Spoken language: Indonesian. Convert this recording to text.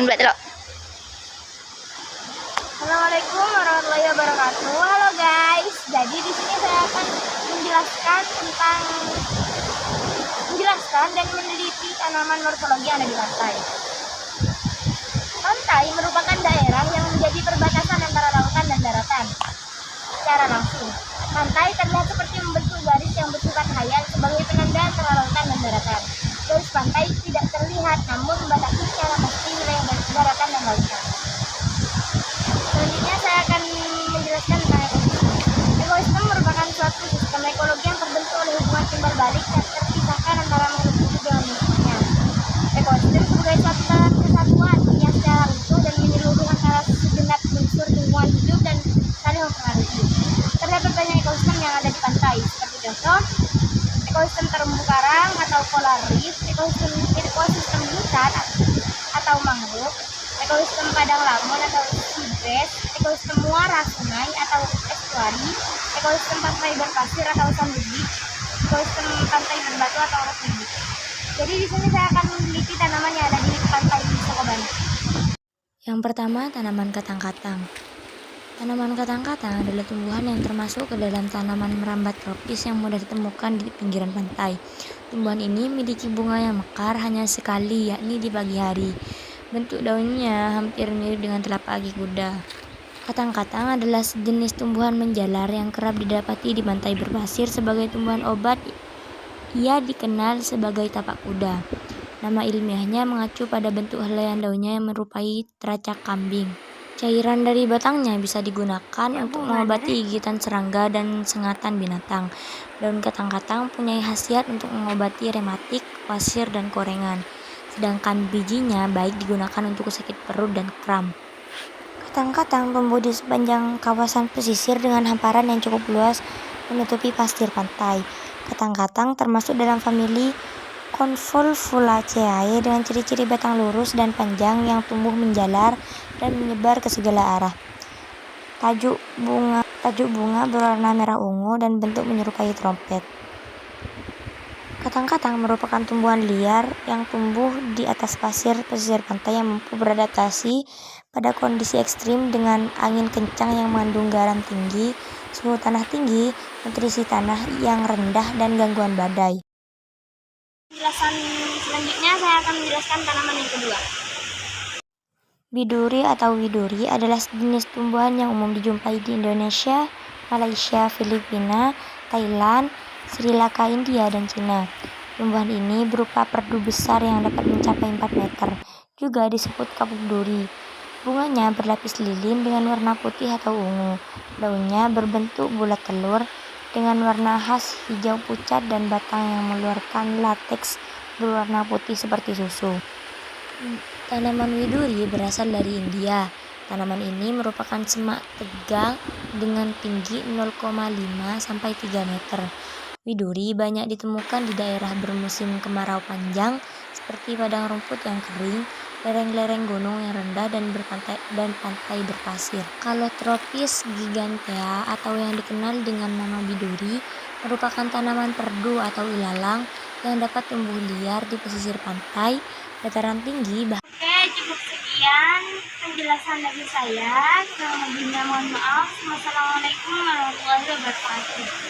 Assalamualaikum warahmatullahi wabarakatuh. Halo guys, jadi di sini saya akan menjelaskan dan meneliti tanaman morfologi yang ada di pantai. Pantai merupakan daerah yang menjadi perbatasan antara lautan dan daratan. Secara langsung, pantai terlihat seperti membentuk garis yang bersifat hayal sebagai penanda antara lautan dan daratan. Garis pantai tidak terlihat, namun membatasi secara pasti wilayah daratan dan lautan. Selanjutnya saya akan menjelaskan tentang ekosistem. Ekosistem merupakan suatu sistem ekologi yang terbentuk oleh hubungan timbal balik dan terpisahkan antara makhluk hidup dengan musuhnya. Ekosistem sebagai suatu kesatuan yang secara utuh dan menyeluruh antara segenap unsur lingkungan hidup dan saling mempengaruhi. Terdapat banyak ekosistem yang ada di pantai, seperti contoh ekosistem terumbu karang atau coral reef, ekosistem hutan atau mangrove, ekosistem padang lamun atau seagrass, ekosistem muara sungai atau estuari, ekosistem pantai berpasir atau sand beach, ekosistem pantai berbatu atau rock beach. Jadi di sini saya akan meneliti tanaman yang ada di pantai Sokobana. Yang pertama, tanaman katang-katang. Tanaman katang-katang adalah tumbuhan yang termasuk ke dalam tanaman merambat tropis yang mudah ditemukan di pinggiran pantai. Tumbuhan ini memiliki bunga yang mekar hanya sekali, yakni di pagi hari. Bentuk daunnya hampir mirip dengan telapak kaki kuda. Katang-katang adalah sejenis tumbuhan menjalar yang kerap didapati di pantai berpasir sebagai tumbuhan obat. Ia dikenal sebagai tapak kuda. Nama ilmiahnya mengacu pada bentuk helaian daunnya yang menyerupai teracak kambing. Cairan dari batangnya bisa digunakan untuk mengobati gigitan serangga dan sengatan binatang. Daun katang-katang punya khasiat untuk mengobati rematik, wasir, dan korengan. Sedangkan bijinya baik digunakan untuk sakit perut dan kram. Katang-katang tumbuh di sepanjang kawasan pesisir dengan hamparan yang cukup luas menutupi pasir pantai. Katang-katang termasuk dalam famili Convolvulaceae dengan ciri-ciri batang lurus dan panjang yang tumbuh menjalar dan menyebar ke segala arah. Tajuk bunga berwarna merah ungu dan bentuk menyerupai trompet. Katang-katang merupakan tumbuhan liar yang tumbuh di atas pesisir pantai yang mampu beradaptasi pada kondisi ekstrim dengan angin kencang yang mengandung garam tinggi, suhu tanah tinggi, nutrisi tanah yang rendah, dan gangguan badai. Penjelasan selanjutnya saya akan menjelaskan tanaman yang kedua. Biduri atau widuri adalah jenis tumbuhan yang umum dijumpai di Indonesia, Malaysia, Filipina, Thailand, Sri Lanka, India, dan Cina. Tumbuhan ini berupa perdu besar yang dapat mencapai 4 meter, juga disebut kapuk duri. Bunganya berlapis lilin dengan warna putih atau ungu. Daunnya berbentuk bulat telur dengan warna khas hijau pucat dan batang yang mengeluarkan lateks berwarna putih seperti susu. Tanaman widuri berasal dari India. Tanaman ini merupakan semak tegang dengan tinggi 0,5 sampai 3 meter. Widuri banyak ditemukan di daerah bermusim kemarau panjang seperti padang rumput yang kering, lereng-lereng gunung yang rendah dan pantai berpasir. Calotropis gigantea atau yang dikenal dengan nama biduri merupakan tanaman perdu atau ilalang yang dapat tumbuh liar di pesisir pantai, dataran tinggi. Oke, cukup sekian penjelasan dari saya. Kurang lebihnya mohon maaf. Wassalamualaikum warahmatullahi wabarakatuh.